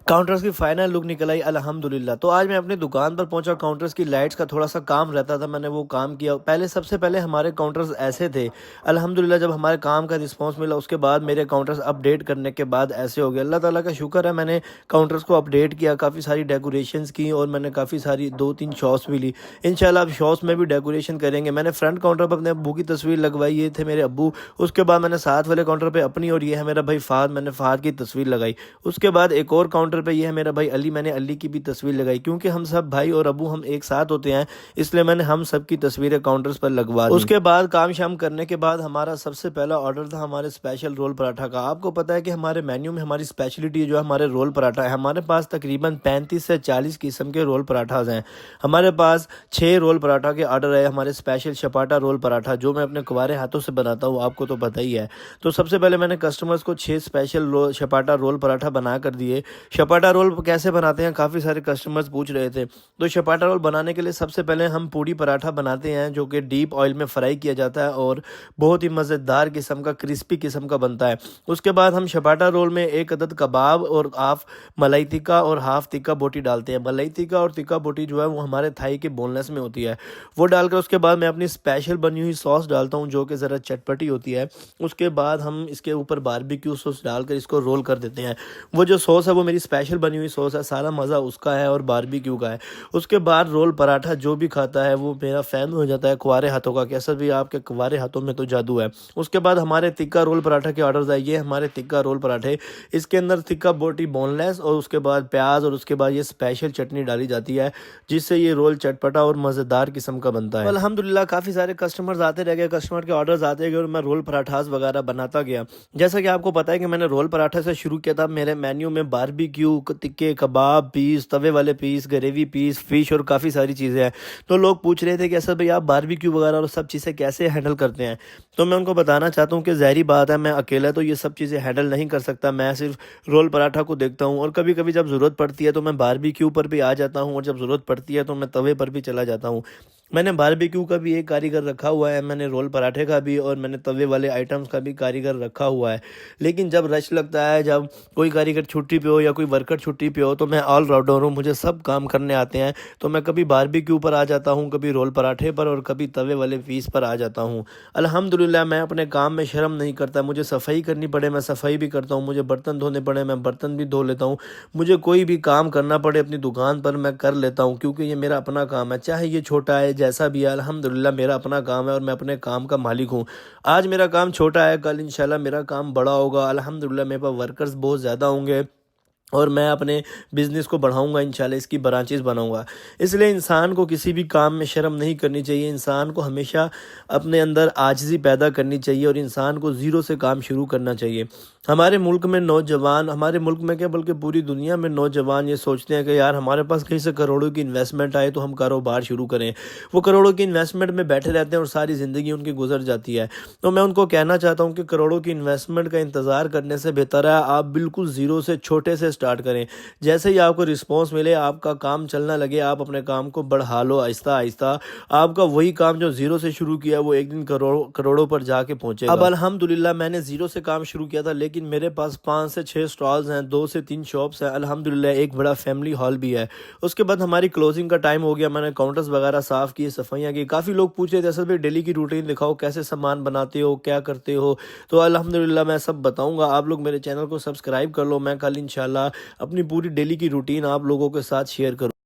Counters की final look निकल आई अल्हम्दुलिल्लाह। तो आज मैं अपनी दुकान पर पहुंचा। काउंटर्स की लाइट्स का थोड़ा सा काम रहता था, मैंने वो काम किया। सबसे पहले हमारे काउंटर्स ऐसे थे। अल्हम्दुलिल्लाह जब हमारे काम का रिस्पांस मिला उसके बाद मेरे काउंटर्स अपडेट करने के बाद ऐसे हो गए। अल्लाह ताला का शुक्र है, मैंने काउंटर्स को अपडेट किया, काफ़ी सारी डेकोरेशंस की और मैंने काफ़ी सारी 2-3 शॉप्स भी ली। इंशाल्लाह अब शॉप्स में भी डेकोरेशन करेंगे। मैंने फ्रंट काउंटर पर अपने अब्बू की तस्वीर लगवाई, ये थे मेरे अब्बू। उसके बाद मैंने साथ वाले काउंटर पर अपनी, और ये है मेरा भाई फ़ाद, मैंने फ़ाद की तस्वीर लगाई। उसके बाद एक और काउंटर पे ये है मेरा भाई अली, मैंने अली की भी तस्वीर लगाई। क्योंकि हम सब भाई और अबू हम एक साथ होते हैं, इसलिए मैंने हम सब की तस्वीरें काउंटर्स पर लगवा दी। उसके बाद काम शाम करने के बाद हमारा सबसे पहला ऑर्डर था हमारे स्पेशल रोल पराठा का। आपको पता है कि हमारे मेन्यू में हमारी स्पेशलिटी जो है हमारे रोल पराठा है। हमारे पास तकरीबन 35 से 40 किस्म के रोल पराठाज हैं। हमारे पास 6 रोल पराठा के ऑर्डर है। हमारे स्पेशल शपाटा रोल पराठा जो मैं अपने कुंवारे हाथों से बनाता हूँ, आपको तो पता ही है। तो सबसे पहले मैंने कस्टमर्स को 6 स्पेशल शपाटा रोल पराठा बना कर दिए। शपाटा रोल कैसे बनाते हैं, काफ़ी सारे कस्टमर्स पूछ रहे थे। तो शपाटा रोल बनाने के लिए सबसे पहले हम पूड़ी पराठा बनाते हैं, जो कि डीप ऑयल में फ्राई किया जाता है और बहुत ही मज़ेदार किस्म का, क्रिस्पी किस्म का बनता है। उसके बाद हम शपाटा रोल में 1 अदद कबाब और हाफ मलाई टिक्का और हाफ टिक्का बोटी डालते हैं। मलाई टिक्का और टिक्का बोटी जो है वो हमारे थाई के बोनलेस में होती है, वो डालकर उसके बाद मैं अपनी स्पेशल बनी हुई सॉस डालता हूँ, जो कि ज़रा चटपटी होती है। उसके बाद हम इसके ऊपर बारबेक्यू सॉस डालकर इसको रोल कर देते हैं। वो जो सॉस है वो मेरी स्पेशल बनी हुई सॉस है, सारा मज़ा उसका है और बारबेक्यू का है। उसके बाद रोल पराठा जो भी खाता है वो मेरा फ़ैन हो जाता है कुंवारे हाथों का। कैसा भी आपके कुंवारे हाथों में तो जादू है। उसके बाद हमारे टिक्का रोल पराठा के ऑर्डर्स आए। ये हमारे टिक्का रोल पराठे, इसके अंदर टिक्का बोटी बोनलेस और उसके बाद प्याज और उसके बाद ये स्पेशल चटनी डाली जाती है, जिससे ये रोल चटपटा और मज़ेदार किस्म का बनता है। अल्हम्दुलिल्लाह काफ़ी सारे कस्टमर्स आते रह गए, कस्टमर के ऑर्डर्स आते गए और मैं रोल पराठास वगैरह बनाता गया। जैसा कि आपको पता है कि मैंने रोल पराठा से शुरू किया था। मेरे मेन्यू में बारबेक्यू, टिक्के, कबाब पीस, तवे वाले पीस, ग्रेवी पीस, फिश और काफ़ी सारी चीज़ें हैं। तो लोग पूछ रहे थे कि असद भाई आप बारबेक्यू वगैरह और सब चीज़ें कैसे हैंडल करते हैं। तो मैं उनको बताना चाहता हूँ कि ज़ाहिरी बात है, मैं अकेला तो ये सब चीज़ें हैंडल नहीं कर सकता। मैं सिर्फ रोल पराठा को देखता हूँ और कभी कभी जब ज़रूरत पड़ती है तो मैं बारबेक्यू पर भी आ जाता हूँ, और जब ज़रूरत पड़ती है तो मैं तवे पर भी चला जाता हूँ। मैंने बारबेक्यू का भी एक कारीगर रखा हुआ है, मैंने रोल पराठे का भी और मैंने तवे वाले आइटम्स का भी कारीगर रखा हुआ है। लेकिन जब रश लगता है, जब कोई कारीगर छुट्टी पे हो या कोई वर्कर छुट्टी पे हो, तो मैं ऑल राउंडर हूँ, मुझे सब काम करने आते हैं। तो मैं कभी बारबेक्यू पर आ जाता हूँ, कभी रोल पराठे पर और कभी तवे वाले पीस पर आ जाता हूँ। अल्हम्दुलिल्लाह मैं अपने काम में शर्म नहीं करता। मुझे सफाई करनी पड़े मैं सफाई भी करता हूँ, मुझे बर्तन धोने पड़े मैं बर्तन भी धो लेता हूँ। मुझे कोई भी काम करना पड़े अपनी दुकान पर मैं कर लेता हूँ, क्योंकि ये मेरा अपना काम है। चाहे ये छोटा है जैसा भी है, अल्हम्दुलिल्लाह मेरा अपना काम है और मैं अपने काम का मालिक हूँ। आज मेरा काम छोटा है, कल इंशाल्लाह मेरा काम बड़ा होगा। अल्हम्दुलिल्लाह मेरे पास वर्कर्स बहुत ज़्यादा होंगे और मैं अपने बिज़नेस को बढ़ाऊंगा, इंशाल्लाह इसकी ब्रांचेस बनाऊंगा। इसलिए इंसान को किसी भी काम में शर्म नहीं करनी चाहिए। इंसान को हमेशा अपने अंदर आजिज़ी पैदा करनी चाहिए और इंसान को ज़ीरो से काम शुरू करना चाहिए। हमारे मुल्क में नौजवान, हमारे मुल्क में क्या बल्कि पूरी दुनिया में नौजवान ये सोचते हैं कि यार हमारे पास कहीं से करोड़ों की इन्वेस्टमेंट आए तो हम कारोबार शुरू करें। वो करोड़ों की इन्वेस्टमेंट में बैठे रहते हैं और सारी ज़िंदगी उनकी गुजर जाती है। तो मैं उनको कहना चाहता हूँ कि करोड़ों की इन्वेस्टमेंट का इंतज़ार करने से बेहतर है आप बिल्कुल ज़ीरो से, छोटे से स्टार्ट करें। जैसे ही आपको रिस्पांस मिले, आपका काम चलना लगे, आप अपने काम को बढ़ा लो आहिस्ता आहिस्ता। आपका वही काम जो ज़ीरो से शुरू किया वो एक दिन करोड़ों पर जाके पहुंचेगा। अब अल्हम्दुलिल्लाह मैंने ज़ीरो से काम शुरू किया था, लेकिन मेरे पास 5 से 6 स्टॉल्स हैं, 2 से 3 शॉप्स हैं, अल्हम्दुलिल्लाह एक बड़ा फैमिली हॉल भी है। उसके बाद हमारी क्लोजिंग का टाइम हो गया, मैंने काउंटर्स वगैरह साफ़ किए, सफाइयाँ की। काफ़ी लोग पूछ रहे थे असद भाई डेली की रूटीन दिखाओ, कैसे सामान बनाते हो, क्या करते हो। तो अल्हम्दुलिल्लाह मैं सब बताऊँगा। आप लोग मेरे चैनल को सब्सक्राइब कर लो, मैं कल इंशाल्लाह अपनी पूरी डेली की रूटीन आप लोगों के साथ शेयर करूँ।